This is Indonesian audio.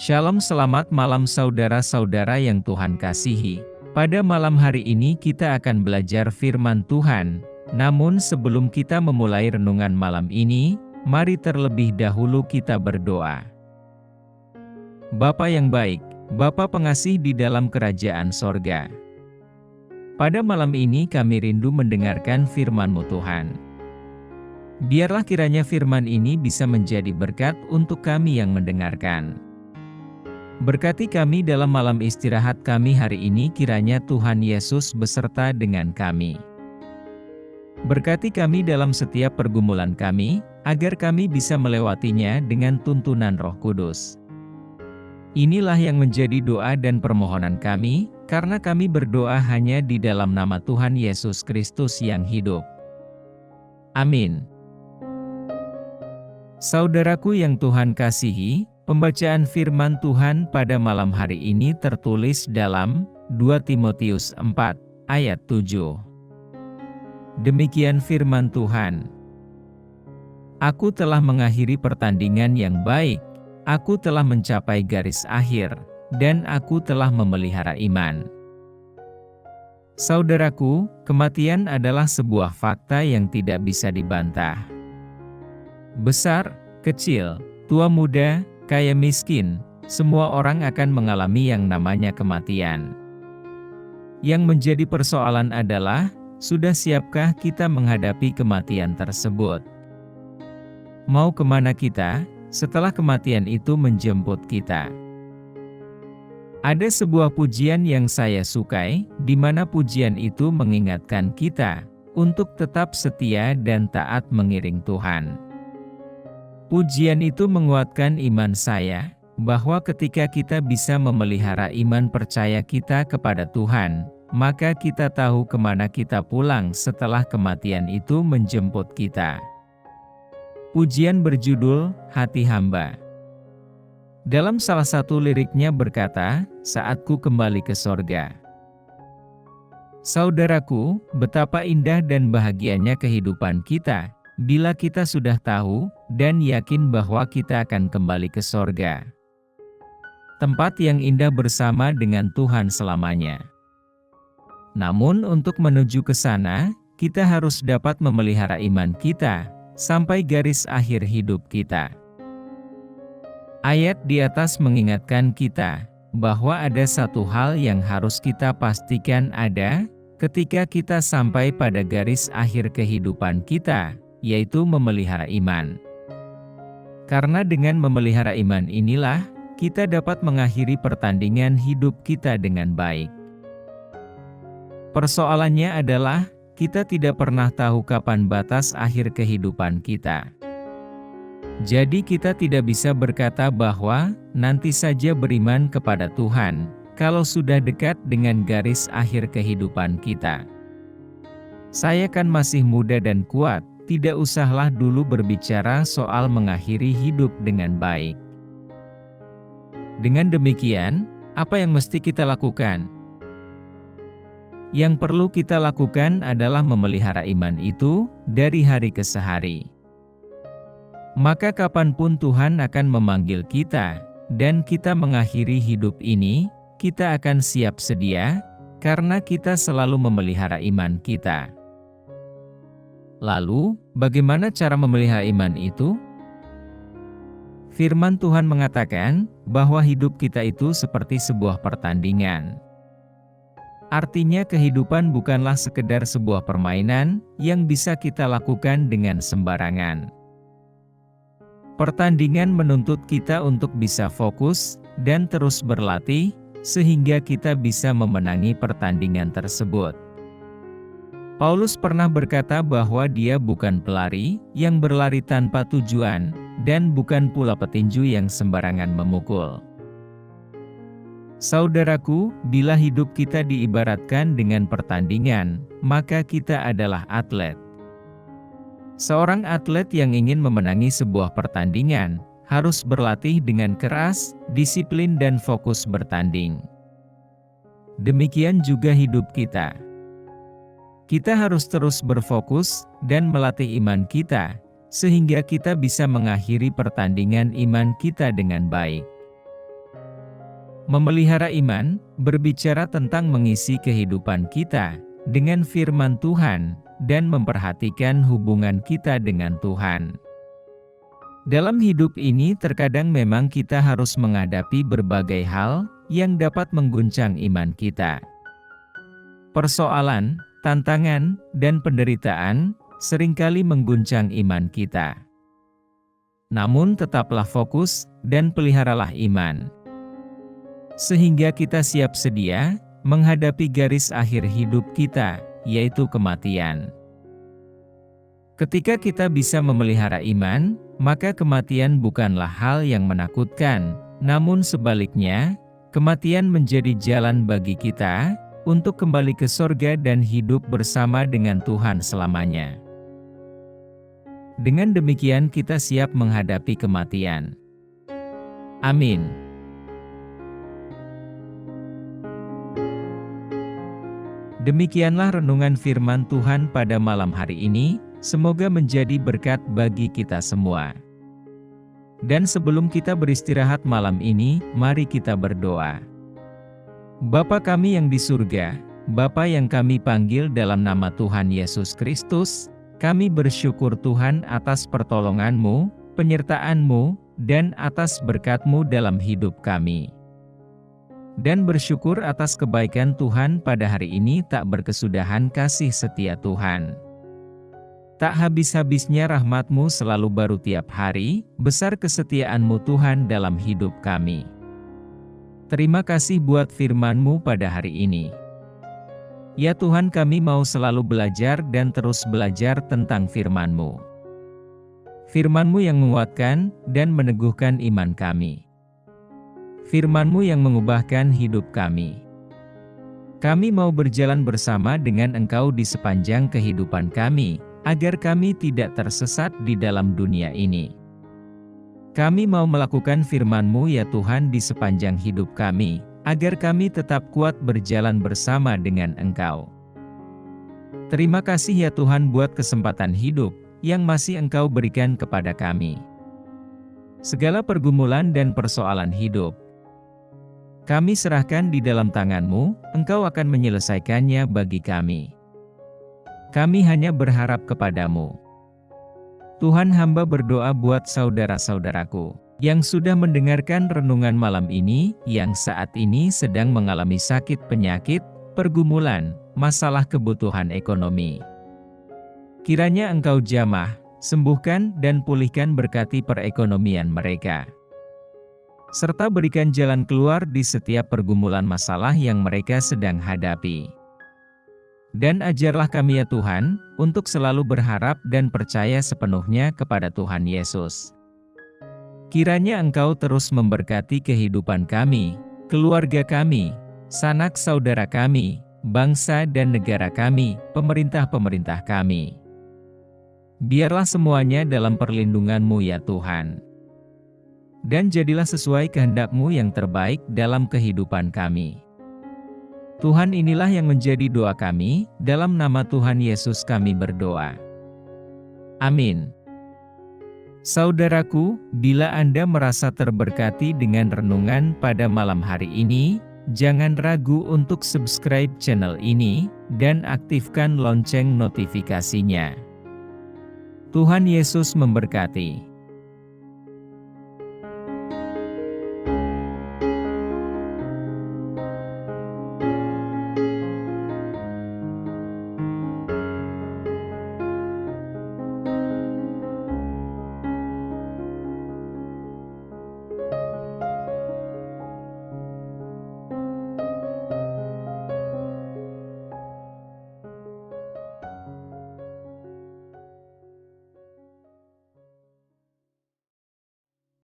Shalom, selamat malam saudara-saudara yang Tuhan kasihi. Pada malam hari ini kita akan belajar firman Tuhan. Namun sebelum kita memulai renungan malam ini, mari terlebih dahulu kita berdoa. Bapa yang baik, Bapa pengasih di dalam kerajaan sorga. Pada malam ini kami rindu mendengarkan firman-Mu Tuhan. Biarlah kiranya firman ini bisa menjadi berkat untuk kami yang mendengarkan. Berkati kami dalam malam istirahat kami hari ini, kiranya Tuhan Yesus beserta dengan kami. Berkati kami dalam setiap pergumulan kami, agar kami bisa melewatinya dengan tuntunan Roh Kudus. Inilah yang menjadi doa dan permohonan kami, karena kami berdoa hanya di dalam nama Tuhan Yesus Kristus yang hidup. Amin. Saudaraku yang Tuhan kasihi, pembacaan firman Tuhan pada malam hari ini tertulis dalam 2 Timotius 4 ayat 7. Demikian firman Tuhan. Aku telah mengakhiri pertandingan yang baik, aku telah mencapai garis akhir, dan aku telah memelihara iman. Saudaraku, kematian adalah sebuah fakta yang tidak bisa dibantah. Besar, kecil, tua muda, kaya miskin, semua orang akan mengalami yang namanya kematian. Yang menjadi persoalan adalah, sudah siapkah kita menghadapi kematian tersebut? Mau kemana kita, setelah kematian itu menjemput kita? Ada sebuah pujian yang saya sukai, di mana pujian itu mengingatkan kita, untuk tetap setia dan taat mengiring Tuhan. Pujian itu menguatkan iman saya, bahwa ketika kita bisa memelihara iman percaya kita kepada Tuhan, maka kita tahu kemana kita pulang setelah kematian itu menjemput kita. Pujian berjudul, Hati Hamba. Dalam salah satu liriknya berkata, saat ku kembali ke sorga. Saudaraku, betapa indah dan bahagianya kehidupan kita, bila kita sudah tahu dan yakin bahwa kita akan kembali ke sorga. Tempat yang indah bersama dengan Tuhan selamanya. Namun untuk menuju ke sana, kita harus dapat memelihara iman kita, sampai garis akhir hidup kita. Ayat di atas mengingatkan kita, bahwa ada satu hal yang harus kita pastikan ada, ketika kita sampai pada garis akhir kehidupan kita, yaitu memelihara iman. Karena dengan memelihara iman inilah, kita dapat mengakhiri pertandingan hidup kita dengan baik. Persoalannya adalah, kita tidak pernah tahu kapan batas akhir kehidupan kita. Jadi kita tidak bisa berkata bahwa, nanti saja beriman kepada Tuhan, kalau sudah dekat dengan garis akhir kehidupan kita. Saya kan masih muda dan kuat, tidak usahlah dulu berbicara soal mengakhiri hidup dengan baik. Dengan demikian, apa yang mesti kita lakukan? Yang perlu kita lakukan adalah memelihara iman itu, dari hari ke hari. Maka kapanpun Tuhan akan memanggil kita, dan kita mengakhiri hidup ini, kita akan siap sedia, karena kita selalu memelihara iman kita. Lalu, bagaimana cara memelihara iman itu? Firman Tuhan mengatakan, bahwa hidup kita itu seperti sebuah pertandingan. Artinya kehidupan bukanlah sekedar sebuah permainan, yang bisa kita lakukan dengan sembarangan. Pertandingan menuntut kita untuk bisa fokus, dan terus berlatih, sehingga kita bisa memenangi pertandingan tersebut. Paulus pernah berkata bahwa dia bukan pelari yang berlari tanpa tujuan, dan bukan pula petinju yang sembarangan memukul. Saudaraku, bila hidup kita diibaratkan dengan pertandingan, maka kita adalah atlet. Seorang atlet yang ingin memenangi sebuah pertandingan, harus berlatih dengan keras, disiplin dan fokus bertanding. Demikian juga hidup kita. Kita harus terus berfokus, dan melatih iman kita, sehingga kita bisa mengakhiri pertandingan iman kita dengan baik. Memelihara iman, berbicara tentang mengisi kehidupan kita dengan firman Tuhan, dan memperhatikan hubungan kita dengan Tuhan. Dalam hidup ini terkadang memang kita harus menghadapi berbagai hal yang dapat mengguncang iman kita. Persoalan, tantangan, dan penderitaan seringkali mengguncang iman kita. Namun tetaplah fokus dan peliharalah iman, sehingga kita siap sedia menghadapi garis akhir hidup kita, yaitu kematian. Ketika kita bisa memelihara iman, maka kematian bukanlah hal yang menakutkan, namun sebaliknya, kematian menjadi jalan bagi kita untuk kembali ke sorga dan hidup bersama dengan Tuhan selamanya. Dengan demikian kita siap menghadapi kematian. Amin. Demikianlah renungan firman Tuhan pada malam hari ini. Semoga menjadi berkat bagi kita semua. Dan sebelum kita beristirahat malam ini, mari kita berdoa. Bapa kami yang di surga, Bapa yang kami panggil dalam nama Tuhan Yesus Kristus, kami bersyukur Tuhan atas pertolongan-Mu, penyertaan-Mu, dan atas berkat-Mu dalam hidup kami. Dan bersyukur atas kebaikan Tuhan pada hari ini tak berkesudahan kasih setia Tuhan. Tak habis-habisnya rahmat-Mu selalu baru tiap hari, besar kesetiaan-Mu Tuhan dalam hidup kami. Terima kasih buat firman-Mu pada hari ini. Ya Tuhan, kami mau selalu belajar dan terus belajar tentang firman-Mu. Firman-Mu yang menguatkan dan meneguhkan iman kami. Firman-Mu yang mengubahkan hidup kami. Kami mau berjalan bersama dengan Engkau di sepanjang kehidupan kami, agar kami tidak tersesat di dalam dunia ini. Kami mau melakukan firman-Mu ya Tuhan di sepanjang hidup kami, agar kami tetap kuat berjalan bersama dengan Engkau. Terima kasih ya Tuhan buat kesempatan hidup yang masih Engkau berikan kepada kami. Segala pergumulan dan persoalan hidup, kami serahkan di dalam tangan-Mu, Engkau akan menyelesaikannya bagi kami. Kami hanya berharap kepadamu. Tuhan, hamba berdoa buat saudara-saudaraku yang sudah mendengarkan renungan malam ini, yang saat ini sedang mengalami sakit penyakit, pergumulan, masalah kebutuhan ekonomi. Kiranya Engkau jamah, sembuhkan dan pulihkan, berkati perekonomian mereka. Serta berikan jalan keluar di setiap pergumulan masalah yang mereka sedang hadapi. Dan ajarlah kami ya Tuhan, untuk selalu berharap dan percaya sepenuhnya kepada Tuhan Yesus. Kiranya Engkau terus memberkati kehidupan kami, keluarga kami, sanak saudara kami, bangsa dan negara kami, pemerintah-pemerintah kami. Biarlah semuanya dalam perlindungan-Mu ya Tuhan. Dan jadilah sesuai kehendak-Mu yang terbaik dalam kehidupan kami. Tuhan, inilah yang menjadi doa kami, dalam nama Tuhan Yesus kami berdoa. Amin. Saudaraku, bila Anda merasa terberkati dengan renungan pada malam hari ini, jangan ragu untuk subscribe channel ini, dan aktifkan lonceng notifikasinya. Tuhan Yesus memberkati.